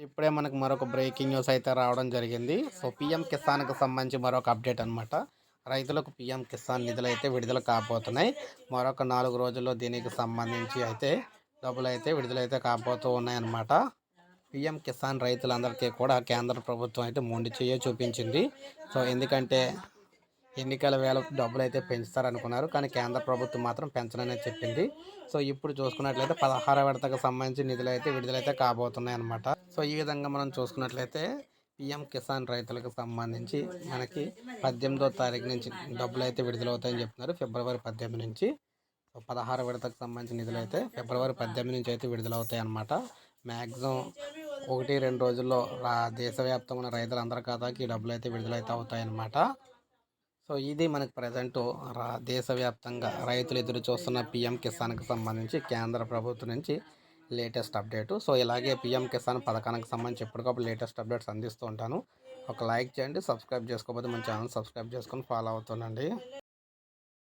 ఇప్పుడే మనకు మరొక బ్రేకింగ్ న్యూస్ అయితే రావడం జరిగింది. సో, పీఎం కిసాన్‌కి సంబంధించి మరొక అప్డేట్ అనమాట. రైతులకు పీఎం కిసాన్ నిధులైతే విడుదల కాబోతున్నాయి. మరొక 4 రోజుల్లో దీనికి సంబంధించి అయితే డబ్బులైతే విడుదలైతే కాబోతూ ఉన్నాయన్నమాట. పీఎం కిసాన్ రైతులందరికీ కూడా కేంద్ర ప్రభుత్వం అయితే మొండి చెయ్యే చూపించింది. సో, ఎందుకంటే ఎన్నికల వేళ డబ్బులైతే పెంచుతారనుకున్నారు. కానీ కేంద్ర ప్రభుత్వం మాత్రం పెంచననే చెప్పింది. సో, ఇప్పుడు చూసుకున్నట్లయితే 16వ విడతకు సంబంధించి నిధులైతే విడుదలైతే కాబోతున్నాయన్నమాట. సో, ఈ విధంగా మనం చూసుకున్నట్లయితే పీఎం కిసాన్ రైతులకు సంబంధించి మనకి 18వ తారీఖు నుంచి డబ్బులైతే విడుదలవుతాయని చెప్తున్నారు. ఫిబ్రవరి 18 నుంచి. సో, 16 విడతకు సంబంధించిన నిధులైతే ఫిబ్రవరి 18 నుంచి అయితే విడుదలవుతాయన్నమాట. మ్యాక్సిమం 1, 2 రోజుల్లో దేశవ్యాప్తంగా ఉన్న రైతులందరి ఖాతాకి ఈ డబ్బులైతే విడుదలైతే అవుతాయన్నమాట. సో, ఇది మనకు ప్రజెంటు దేశవ్యాప్తంగా రైతులు ఎదురు చూస్తున్న పీఎం కిసాన్‌కి సంబంధించి కేంద్ర ప్రభుత్వం నుంచి లేటెస్ట్ అప్డేటు. సో, ఇలాగే పీఎం కిసాన్ పథకానికి సంబంధించి ఎప్పటికప్పుడు లేటెస్ట్ అప్డేట్స్ అందిస్తూ ఉంటాను. ఒక లైక్ చేయండి. సబ్స్క్రైబ్ చేసుకోకపోతే మన ఛానల్ సబ్స్క్రైబ్ చేసుకొని ఫాలో అవుతుండండి.